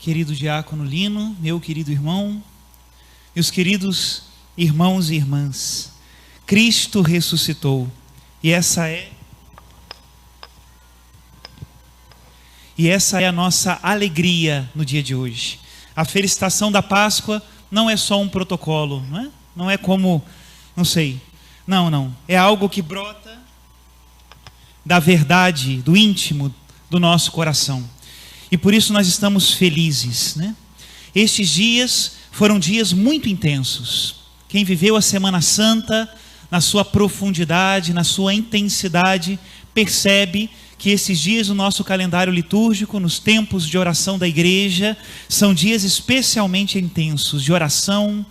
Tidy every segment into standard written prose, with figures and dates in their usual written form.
querido diácono Lino, meu querido irmão, meus queridos irmãos e irmãs. Cristo ressuscitou, e essa é a nossa alegria no dia de hoje. A felicitação da Páscoa não é só um protocolo, não é? Não é como, não sei, não, é algo que brota da verdade, do íntimo do nosso coração. E por isso nós estamos felizes, né? Estes dias foram dias muito intensos. Quem viveu a Semana Santa, na sua profundidade, na sua intensidade, percebe que esses dias no nosso calendário litúrgico, nos tempos de oração da igreja, são dias especialmente intensos, de oração,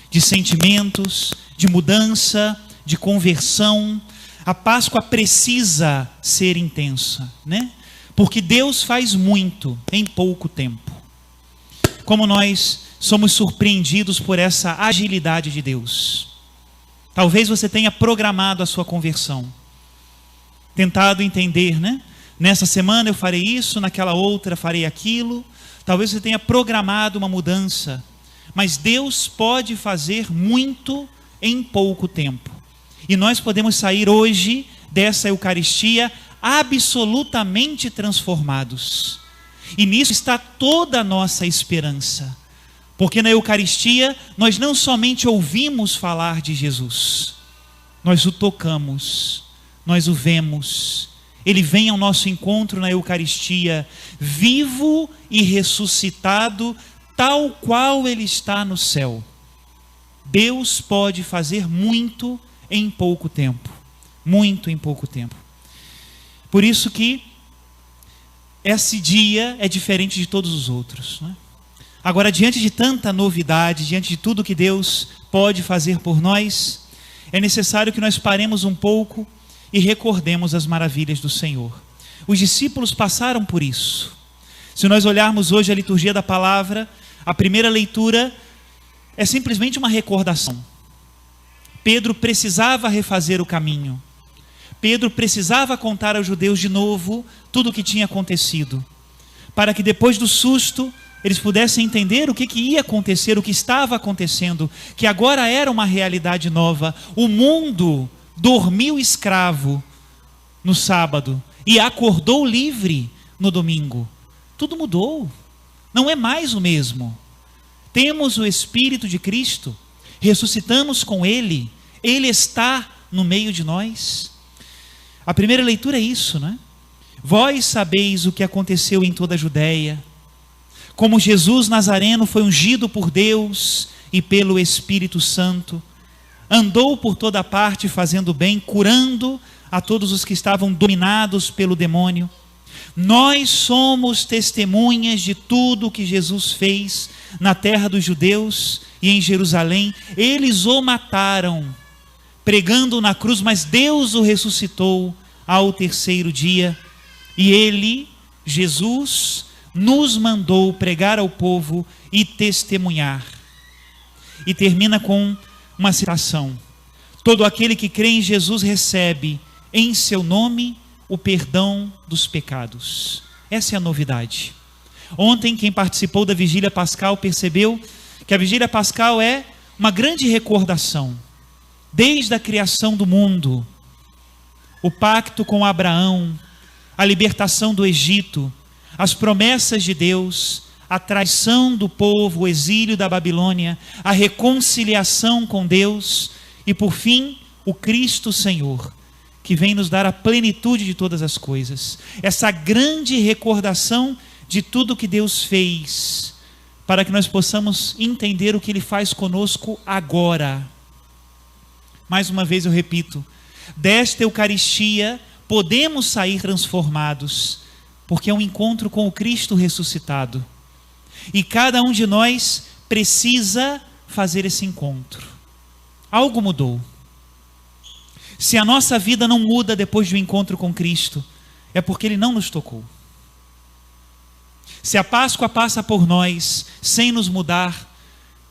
de sentimentos, de mudança, de conversão. A Páscoa precisa ser intensa, né? Porque Deus faz muito em pouco tempo. Como nós somos surpreendidos por essa agilidade de Deus. Talvez você tenha programado a sua conversão, tentado entender, né? Nessa semana eu farei isso, naquela outra farei aquilo. Talvez você tenha programado uma mudança, mas Deus pode fazer muito em pouco tempo. E nós podemos sair hoje dessa Eucaristia absolutamente transformados. E nisso está toda a nossa esperança. Porque na Eucaristia nós não somente ouvimos falar de Jesus, nós o tocamos, nós o vemos. Ele vem ao nosso encontro na Eucaristia, vivo e ressuscitado, tal qual Ele está no céu. Deus pode fazer muito em pouco tempo. Muito em pouco tempo. Por isso que esse dia é diferente de todos os outros, né? Agora, diante de tanta novidade, diante de tudo que Deus pode fazer por nós, é necessário que nós paremos um pouco e recordemos as maravilhas do Senhor. Os discípulos passaram por isso. Se nós olharmos hoje a liturgia da palavra, a primeira leitura é simplesmente uma recordação. Pedro precisava refazer o caminho. Pedro precisava contar aos judeus de novo tudo o que tinha acontecido, para que depois do susto eles pudessem entender o que ia acontecer, o que estava acontecendo, que agora era uma realidade nova. O mundo dormiu escravo no sábado e acordou livre no domingo. Tudo mudou, não é mais o mesmo. Temos o Espírito de Cristo, ressuscitamos com Ele, Ele está no meio de nós. A primeira leitura é isso, né? Vós sabeis o que aconteceu em toda a Judéia, como Jesus Nazareno foi ungido por Deus e pelo Espírito Santo, andou por toda parte fazendo bem, curando a todos os que estavam dominados pelo demônio. Nós somos testemunhas de tudo o que Jesus fez na terra dos judeus e em Jerusalém. Eles o mataram, pregando na cruz, mas Deus o ressuscitou ao terceiro dia. E Ele, Jesus, nos mandou pregar ao povo e testemunhar. E termina com uma citação: todo aquele que crê em Jesus recebe em seu nome o perdão dos pecados. Essa é a novidade. Ontem, quem participou da Vigília Pascal percebeu que a Vigília Pascal é uma grande recordação. Desde a criação do mundo, o pacto com Abraão, a libertação do Egito, as promessas de Deus, a traição do povo, o exílio da Babilônia, a reconciliação com Deus e, por fim, o Cristo Senhor, que vem nos dar a plenitude de todas as coisas. Essa grande recordação de tudo que Deus fez, para que nós possamos entender o que Ele faz conosco agora. Mais uma vez eu repito, desta Eucaristia podemos sair transformados, porque é um encontro com o Cristo ressuscitado. E cada um de nós precisa fazer esse encontro. Algo mudou. Se a nossa vida não muda depois do encontro com Cristo, é porque Ele não nos tocou. Se a Páscoa passa por nós sem nos mudar,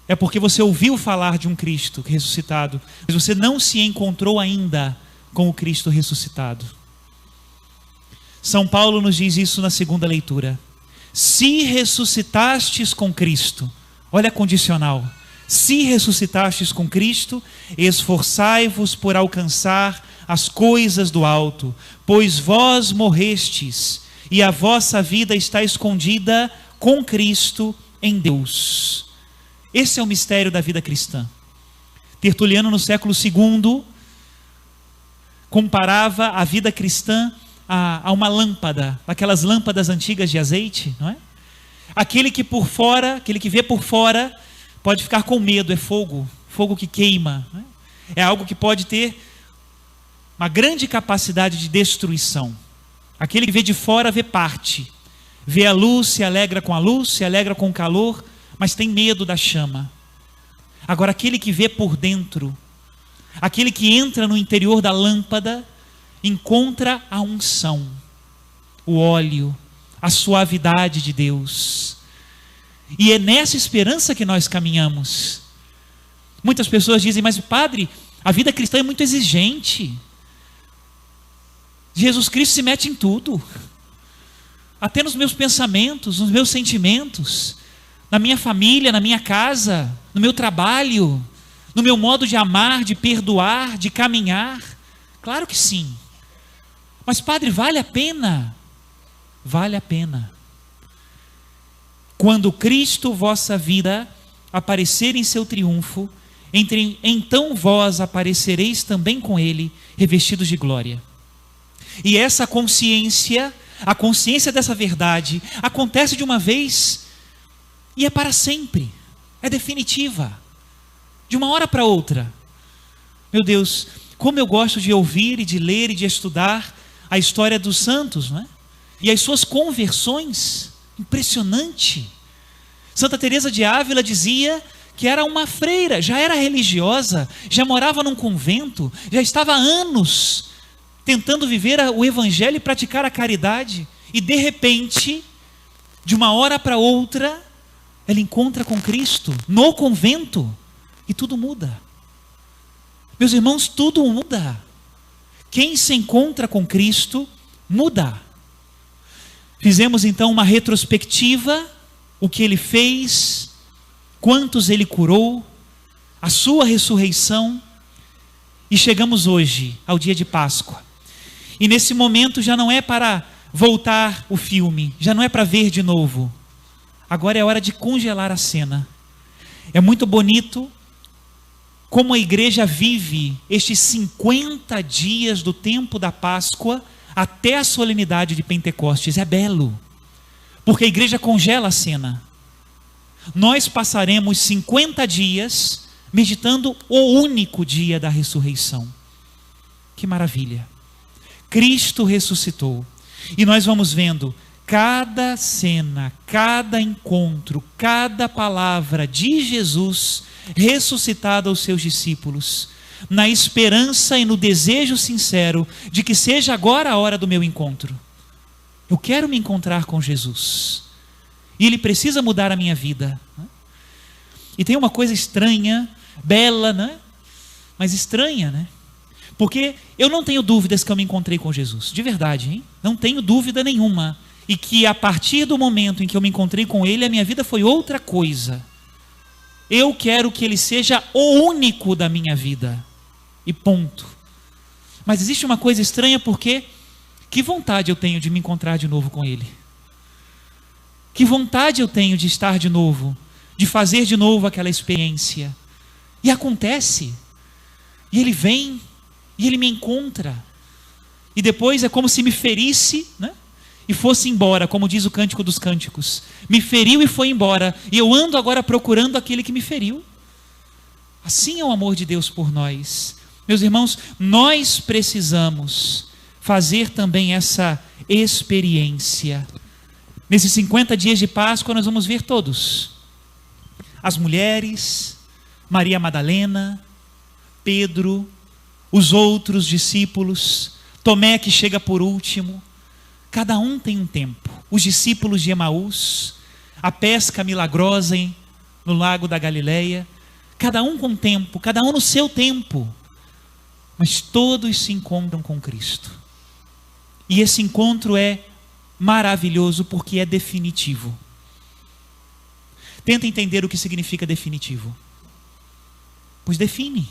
é porque você ouviu falar de um Cristo ressuscitado, mas você não se encontrou ainda com o Cristo ressuscitado. São Paulo nos diz isso na segunda leitura. se ressuscitastes com Cristo, olha a condicional, se ressuscitastes com Cristo, esforçai-vos por alcançar as coisas do alto, pois vós morrestes, e a vossa vida está escondida com Cristo em Deus. Esse é o mistério da vida cristã. Tertuliano, no século II, comparava a vida cristã a uma lâmpada, aquelas lâmpadas antigas de azeite, não é? Aquele que vê por fora, pode ficar com medo, é fogo que queima, não é? É algo que pode ter uma grande capacidade de destruição. Aquele que vê de fora vê parte, vê a luz, se alegra com a luz, se alegra com o calor, mas tem medo da chama. Agora, aquele que vê por dentro, aquele que entra no interior da lâmpada, encontra a unção, o óleo, a suavidade de Deus. E é nessa esperança que nós caminhamos. Muitas pessoas dizem, mas padre, a vida cristã é muito exigente. Jesus Cristo se mete em tudo, até nos meus pensamentos, nos meus sentimentos, na minha família, na minha casa, no meu trabalho, no meu modo de amar, de perdoar, de caminhar. Claro que sim. Mas padre, vale a pena? Vale a pena. Quando Cristo, vossa vida, aparecer em seu triunfo, então vós aparecereis também com Ele, revestidos de glória. E essa consciência, a consciência dessa verdade, acontece de uma vez e é para sempre, é definitiva, de uma hora para outra. Meu Deus, como eu gosto de ouvir e de ler e de estudar a história dos santos, não é? E as suas conversões, impressionante. Santa Teresa de Ávila dizia que era uma freira, já era religiosa, já morava num convento, já estava há anos tentando viver o evangelho e praticar a caridade, e de repente, de uma hora para outra, ela encontra com Cristo no convento e tudo muda. Meus irmãos, tudo muda. Quem se encontra com Cristo muda. Fizemos então uma retrospectiva, o que Ele fez, quantos Ele curou, a sua ressurreição, e chegamos hoje ao dia de Páscoa. E nesse momento já não é para voltar o filme, já não é para ver de novo. Agora é hora de congelar a cena. É muito bonito como a igreja vive estes 50 dias do tempo da Páscoa até a solenidade de Pentecostes. É belo, porque a igreja congela a cena. Nós passaremos 50 dias meditando o único dia da ressurreição. Que maravilha! Cristo ressuscitou. E nós vamos vendo cada cena, cada encontro, cada palavra de Jesus ressuscitado aos seus discípulos, na esperança e no desejo sincero de que seja agora a hora do meu encontro. Eu quero me encontrar com Jesus. E Ele precisa mudar a minha vida. E tem uma coisa estranha, bela, né? Mas estranha, né? Porque eu não tenho dúvidas que eu me encontrei com Jesus, de verdade, hein? Não tenho dúvida nenhuma. E que a partir do momento em que eu me encontrei com Ele, a minha vida foi outra coisa. Eu quero que Ele seja o único da minha vida. E ponto. Mas existe uma coisa estranha, porque que vontade eu tenho de me encontrar de novo com Ele. Que vontade eu tenho de estar de novo, de fazer de novo aquela experiência. E acontece. E Ele vem, e Ele me encontra. E depois é como se me ferisse, né? E fosse embora, como diz o Cântico dos Cânticos. Me feriu e foi embora. E eu ando agora procurando aquele que me feriu. Assim é o amor de Deus por nós. Meus irmãos, nós precisamos fazer também essa experiência. Nesses 50 dias de Páscoa nós vamos ver todos. As mulheres, Maria Madalena, Pedro, os outros discípulos, Tomé que chega por último. Cada um tem um tempo. Os discípulos de Emaús, a pesca milagrosa no lago da Galileia. Cada um com tempo, cada um no seu tempo. Mas todos se encontram com Cristo. E esse encontro é maravilhoso porque é definitivo. Tenta entender o que significa definitivo. Pois define.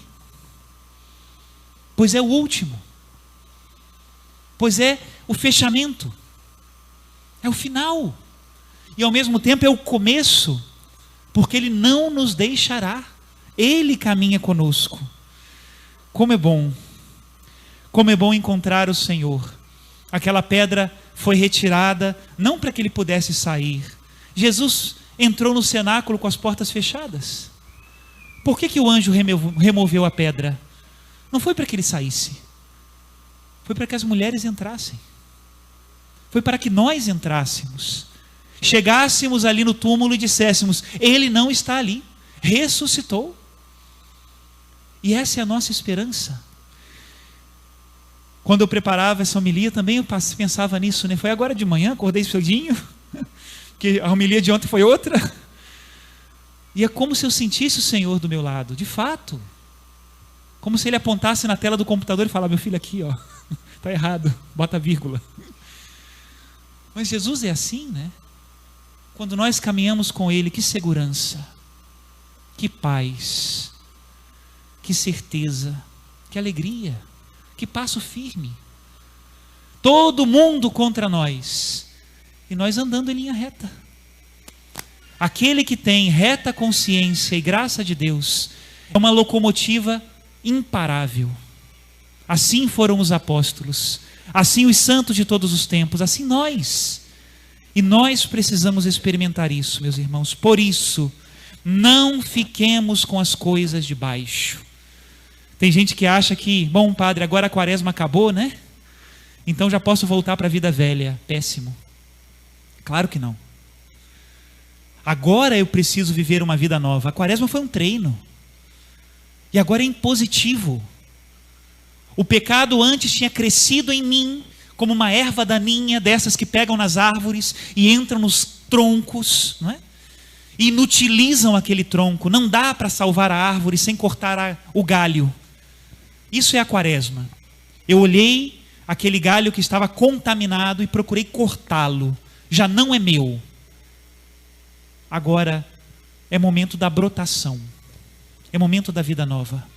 Pois é o último. Pois é o fechamento. É o final. E ao mesmo tempo é o começo, porque Ele não nos deixará. Ele caminha conosco. Como é bom encontrar o Senhor. Aquela pedra foi retirada, não para que Ele pudesse sair. Jesus entrou no cenáculo com as portas fechadas. Por que o anjo removeu a pedra? Não foi para que Ele saísse. Foi para que as mulheres entrassem. Foi para que nós entrássemos. Chegássemos ali no túmulo e disséssemos: Ele não está ali, ressuscitou. E essa é a nossa esperança. Quando eu preparava essa homilia também eu pensava nisso, né? Foi agora de manhã, acordei cedinho, porque a homilia de ontem foi outra. E é como se eu sentisse o Senhor do meu lado, de fato. Como se Ele apontasse na tela do computador e falasse: meu filho, aqui, ó, está errado, bota vírgula. Mas Jesus é assim, né? Quando nós caminhamos com Ele, que segurança, que paz, que certeza, que alegria, que passo firme. Todo mundo contra nós, e nós andando em linha reta. Aquele que tem reta consciência e graça de Deus é uma locomotiva imparável. Assim foram os apóstolos, assim os santos de todos os tempos, assim nós. E nós precisamos experimentar isso, meus irmãos. Por isso, não fiquemos com as coisas de baixo. Tem gente que acha que, bom, padre, agora a quaresma acabou, né? Então já posso voltar para a vida velha. Péssimo. Claro que não. Agora eu preciso viver uma vida nova. A quaresma foi um treino. E agora é impositivo. O pecado antes tinha crescido em mim como uma erva daninha, dessas que pegam nas árvores e entram nos troncos, não é? E inutilizam aquele tronco. Não dá para salvar a árvore sem cortar o galho. Isso é a quaresma. Eu olhei aquele galho que estava contaminado e procurei cortá-lo. Já não é meu. Agora é momento da brotação. É momento da vida nova.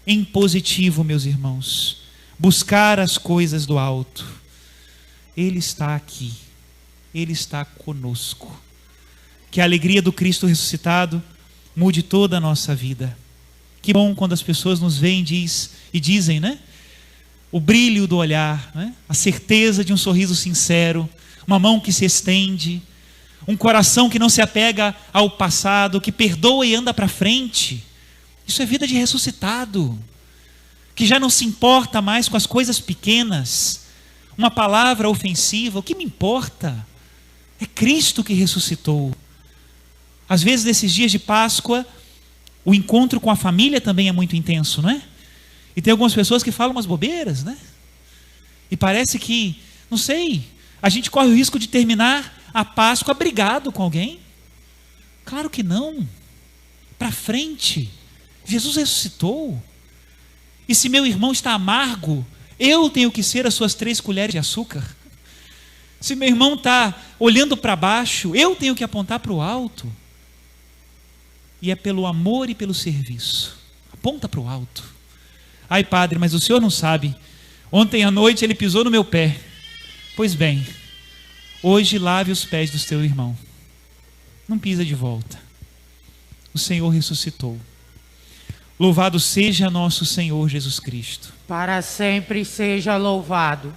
Em positivo, meus irmãos. Buscar as coisas do alto. Ele está aqui. Ele está conosco. Que a alegria do Cristo ressuscitado mude toda a nossa vida. Que bom quando as pessoas nos veem e dizem, né? O brilho do olhar, né? A certeza de um sorriso sincero, uma mão que se estende, um coração que não se apega ao passado, que perdoa e anda para frente. Isso é vida de ressuscitado, que já não se importa mais com as coisas pequenas. Uma palavra ofensiva, o que me importa? É Cristo que ressuscitou. Às vezes, nesses dias de Páscoa, o encontro com a família também é muito intenso, não é? E tem algumas pessoas que falam umas bobeiras, né? E parece que, não sei, a gente corre o risco de terminar a Páscoa brigado com alguém. Claro que não. Para frente. Jesus ressuscitou. E se meu irmão está amargo, eu tenho que ser as suas 3 colheres de açúcar. Se meu irmão está olhando para baixo, eu tenho que apontar para o alto. E é pelo amor e pelo serviço. Aponta para o alto. Ai, padre, mas o senhor não sabe. Ontem à noite ele pisou no meu pé. Pois bem, hoje lave os pés do teu irmão. Não pisa de volta. O Senhor ressuscitou. Louvado seja nosso Senhor Jesus Cristo. Para sempre seja louvado.